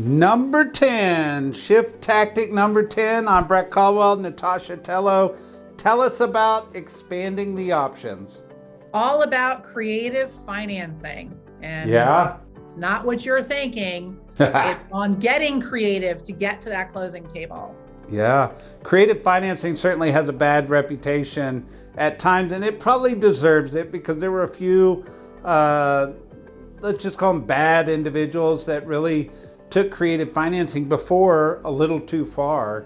Number 10, shift tactic number 10. I'm Brett Caldwell, Natascha Tello. Tell us about expanding the options. All about creative financing. And Yeah. It's not what you're thinking. It's on getting creative to get to that closing table. Yeah. Creative financing certainly has a bad reputation at times, and it probably deserves it because there were a few, let's just call them bad individuals that really took creative financing before a little too far.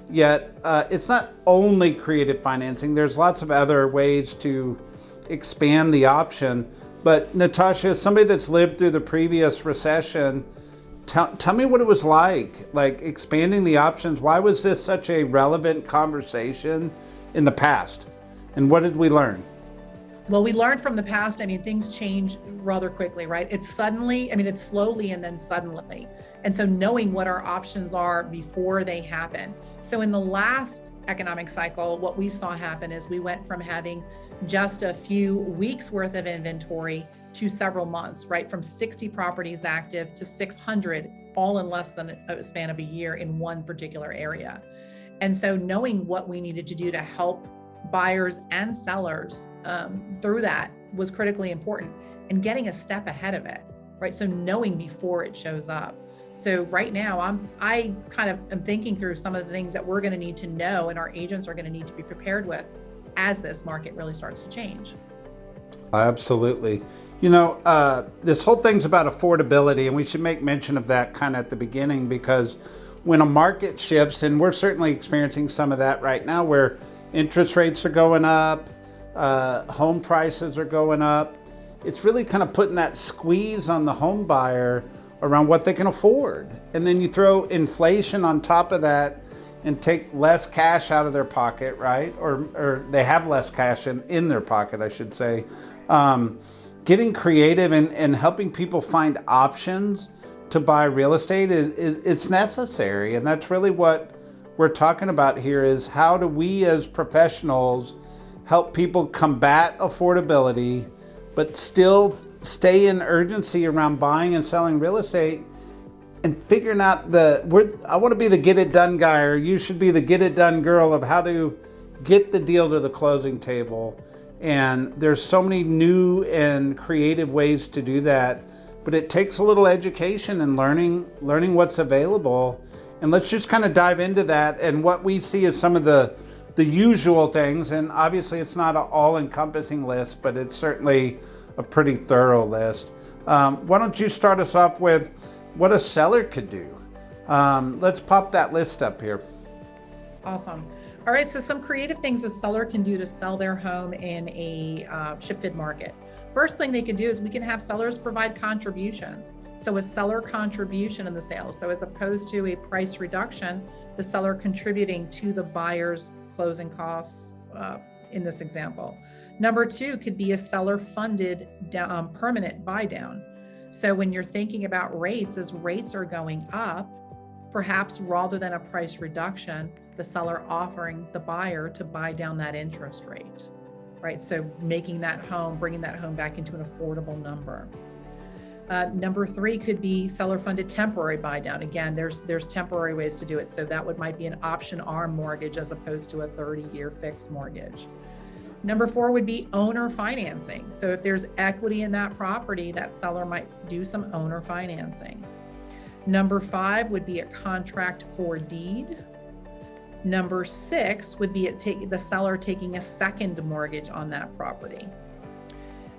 Yet it's not only creative financing. There's lots of other ways to expand the option. But Natascha, as somebody that's lived through the previous recession, tell me what it was like expanding the options. Why was this such a relevant conversation in the past? And what did we learn? Well, we learned from the past. Things change rather quickly, right? It's slowly and then suddenly. And so knowing what our options are before they happen. So in the last economic cycle, what we saw happen is we went from having just a few weeks worth of inventory to several months, right? From 60 properties active to 600, all in less than a span of a year in one particular area. And so knowing what we needed to do to help buyers and sellers through that was critically important, and getting a step ahead of it, right? So knowing before it shows up. So right now, I kind of am thinking through some of the things that we're going to need to know and our agents are going to need to be prepared with as this market really starts to change. Absolutely. This whole thing's about affordability, and we should make mention of that kind of at the beginning, because when a market shifts, and we're certainly experiencing some of that right now, where interest rates are going up, home prices are going up, it's really kind of putting that squeeze on the home buyer around what they can afford. And then you throw inflation on top of that and take less cash out of their pocket, right? Or they have less cash in their pocket, I should say. Getting creative and helping people find options to buy real estate it's necessary. And that's really what we're talking about here, is how do we as professionals help people combat affordability, but still stay in urgency around buying and selling real estate, and figuring out I want to be the get it done guy, or you should be the get it done girl, of how to get the deal to the closing table. And there's so many new and creative ways to do that, but it takes a little education and learning what's available. And let's just kind of dive into that and what we see as some of the usual things. And obviously it's not an all-encompassing list, but it's certainly a pretty thorough list. Why don't you start us off with what a seller could do? Let's pop that list up here. Awesome. All right, so some creative things a seller can do to sell their home in a shifted market. First thing they can do is we can have sellers provide contributions. So a seller contribution in the sale. So as opposed to a price reduction, the seller contributing to the buyer's closing costs in this example. Number two could be a seller funded permanent buy down. So when you're thinking about rates, as rates are going up, perhaps rather than a price reduction, the seller offering the buyer to buy down that interest rate, right? So bringing that home back into an affordable number. Number three could be seller funded temporary buy down. Again, there's temporary ways to do it. So that might be an option arm mortgage as opposed to a 30-year fixed mortgage. Number four would be owner financing. So if there's equity in that property, that seller might do some owner financing. Number five would be a contract for deed. Number six would be the seller taking a second mortgage on that property.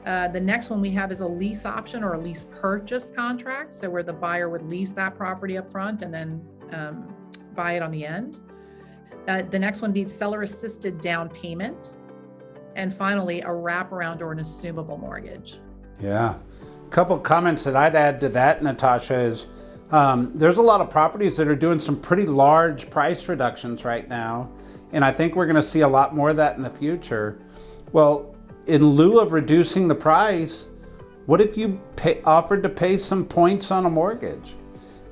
The next one we have is a lease option or a lease purchase contract. So where the buyer would lease that property up front and then buy it on the end. The next one would be seller assisted down payment. And finally, a wraparound or an assumable mortgage. Yeah. A couple comments that I'd add to that, Natascha, is there's a lot of properties that are doing some pretty large price reductions right now. And I think we're going to see a lot more of that in the future. Well, in lieu of reducing the price, what if you offered to pay some points on a mortgage?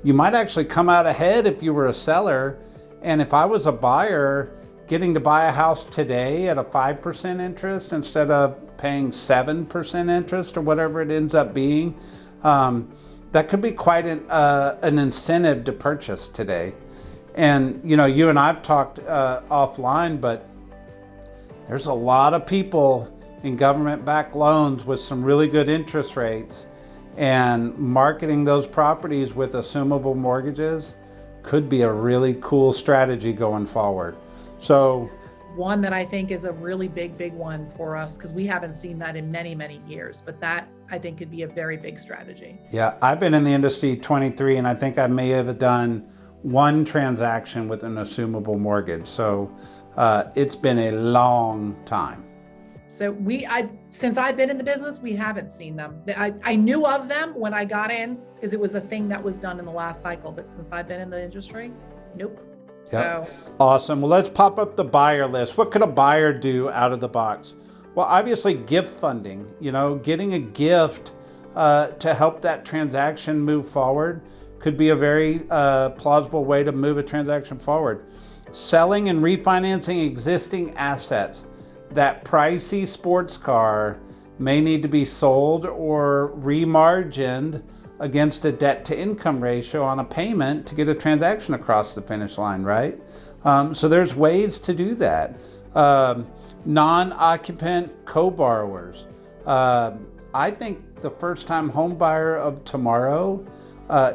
You might actually come out ahead if you were a seller. And if I was a buyer, getting to buy a house today at a 5% interest instead of paying 7% interest or whatever it ends up being, that could be quite an incentive to purchase today. And you and I've talked offline, but there's a lot of people in government-backed loans with some really good interest rates, and marketing those properties with assumable mortgages could be a really cool strategy going forward. So one that I think is a really big one for us, because we haven't seen that in many years, but that I think could be a very big strategy. Yeah, I've been in the industry 23, and I think I may have done one transaction with an assumable mortgage. So it's been a long time. So since I've been in the business, we haven't seen them. I knew of them when I got in because it was a thing that was done in the last cycle, but since I've been in the industry, nope. Yep. So awesome. Well, let's pop up the buyer list. What could a buyer do out of the box? Well, obviously gift funding, getting a gift to help that transaction move forward could be a very plausible way to move a transaction forward. Selling and refinancing existing assets. That pricey sports car may need to be sold or remargined against a debt to income ratio on a payment to get a transaction across the finish line, right? So there's ways to do that. Non-occupant co-borrowers. I think the first-time home buyer of tomorrow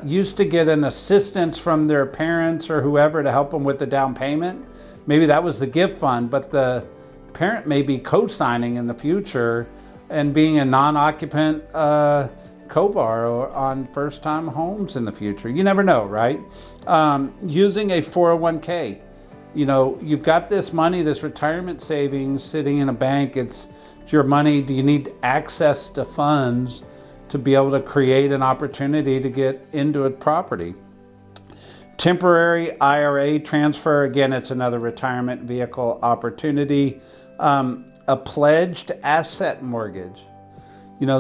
used to get an assistance from their parents or whoever to help them with the down payment. Maybe that was the gift fund, but the parent may be co-signing in the future and being a non-occupant co-borrower on first-time homes in the future. You never know, right? Using a 401k. You've got this money, this retirement savings sitting in a bank. It's your money. Do you need access to funds to be able to create an opportunity to get into a property? Temporary IRA transfer. Again, it's another retirement vehicle opportunity. A pledged asset mortgage.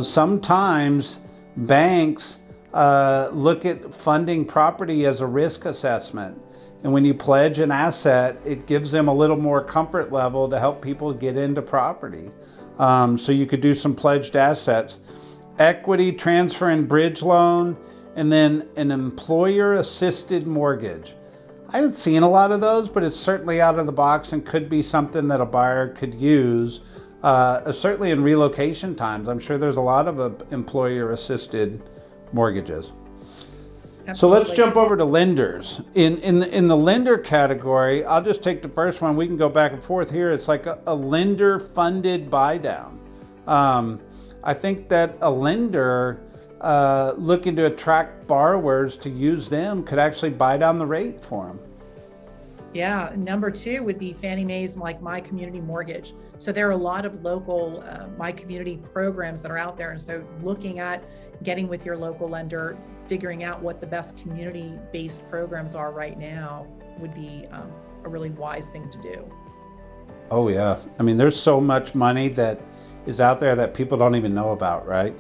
Sometimes banks look at funding property as a risk assessment. And when you pledge an asset, it gives them a little more comfort level to help people get into property. So you could do some pledged assets. Equity transfer and bridge loan, and then an employer-assisted mortgage. I haven't seen a lot of those, but it's certainly out of the box and could be something that a buyer could use, certainly in relocation times. I'm sure there's a lot of employer-assisted mortgages. Absolutely. So let's jump over to lenders. In the lender category, I'll just take the first one. We can go back and forth here. It's like a lender-funded buy-down. I think that a lender looking to attract borrowers to use them could actually buy down the rate for them. Yeah, number two would be Fannie Mae's like My Community Mortgage. So there are a lot of local My Community programs that are out there. And so looking at getting with your local lender, figuring out what the best community-based programs are right now would be a really wise thing to do. Oh yeah, I mean, there's so much money that is out there that people don't even know about, right?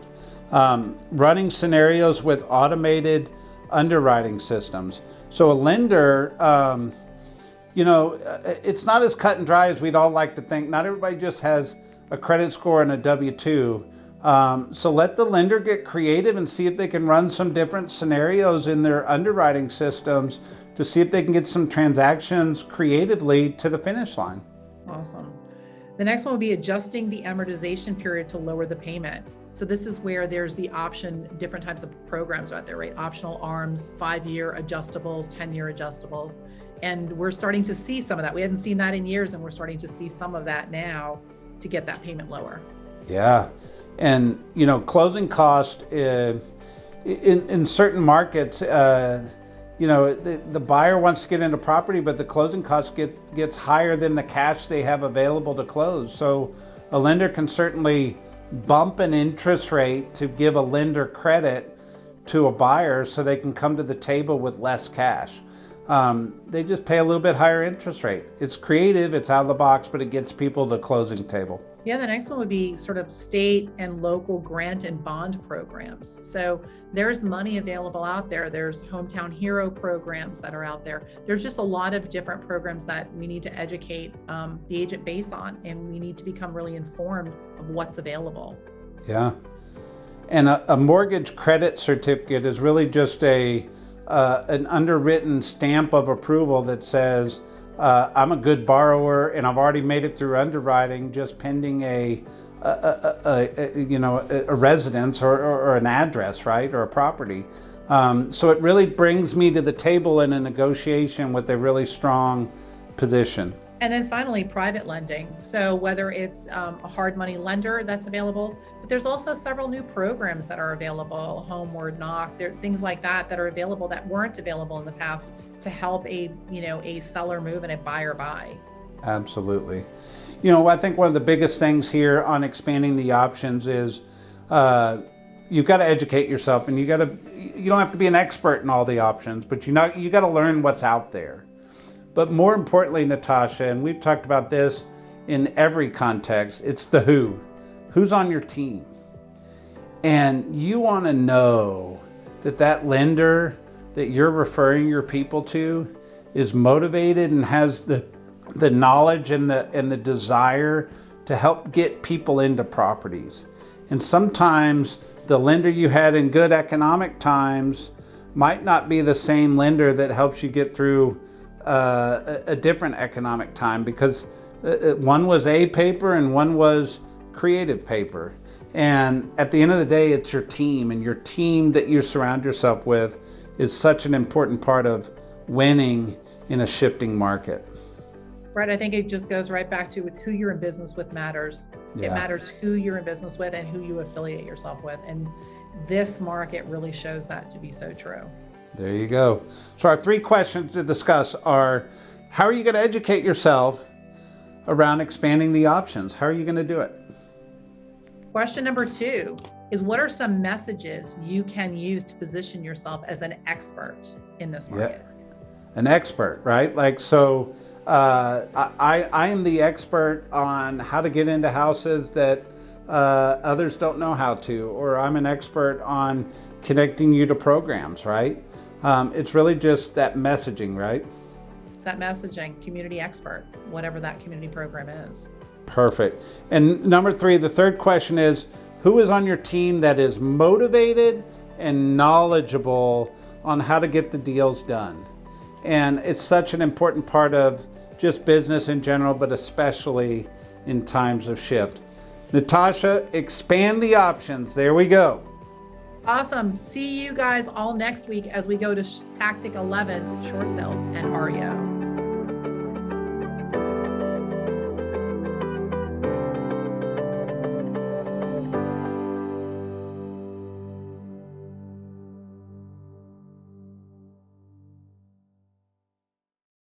Running scenarios with automated underwriting systems. So a lender, it's not as cut and dry as we'd all like to think. Not everybody just has a credit score and a W-2. So let the lender get creative and see if they can run some different scenarios in their underwriting systems to see if they can get some transactions creatively to the finish line. Awesome. The next one would be adjusting the amortization period to lower the payment. So this is where there's the option, different types of programs out there, right? Optional ARMs, 5-year adjustables, 10-year adjustables. And we're starting to see some of that. We hadn't seen that in years, and we're starting to see some of that now to get that payment lower. Yeah. And, closing cost in certain markets, the buyer wants to get into property, but the closing cost gets higher than the cash they have available to close. So a lender can certainly bump an interest rate to give a lender credit to a buyer so they can come to the table with less cash. They just pay a little bit higher interest rate. It's creative, it's out of the box, but it gets people to the closing table. Yeah, the next one would be sort of state and local grant and bond programs. So there's money available out there. There's hometown hero programs that are out there. There's just a lot of different programs that we need to educate the agent base on, and we need to become really informed of what's available. Yeah. And a mortgage credit certificate is really just an underwritten stamp of approval that says I'm a good borrower and I've already made it through underwriting, just pending a residence or an address, right, or a property. So it really brings me to the table in a negotiation with a really strong position. And then finally, private lending. So whether it's a hard money lender that's available, but there's also several new programs that are available, Homeward Knock, there things like that are available that weren't available in the past to help a seller move and a buyer buy. Absolutely. I think one of the biggest things here on expanding the options is you've got to educate yourself, and you don't have to be an expert in all the options, but you got to learn what's out there. But more importantly, Natascha, and we've talked about this in every context, it's the who. Who's on your team? And you want to know that lender that you're referring your people to is motivated and has the knowledge and the desire to help get people into properties. And sometimes the lender you had in good economic times might not be the same lender that helps you get through a different economic time, because one was A paper and one was creative paper. And at the end of the day, it's your team, and your team that you surround yourself with is such an important part of winning in a shifting market. Right. I think it just goes right back to with who you're in business with matters. Yeah. It matters who you're in business with and who you affiliate yourself with. And this market really shows that to be so true. There you go. So our 3 questions to discuss are, how are you going to educate yourself around expanding the options? How are you going to do it? Question number 2 is, what are some messages you can use to position yourself as an expert in this market? Yeah. An expert, right? I am the expert on how to get into houses that others don't know how to, or I'm an expert on connecting you to programs, right? It's really just that messaging, right? It's that messaging, community expert, whatever that community program is. Perfect. And number 3, the third question is, who is on your team that is motivated and knowledgeable on how to get the deals done? And it's such an important part of just business in general, but especially in times of shift. Natascha, expand the options. There we go. Awesome. See you guys all next week as we go to Tactic 11, short sales and REO.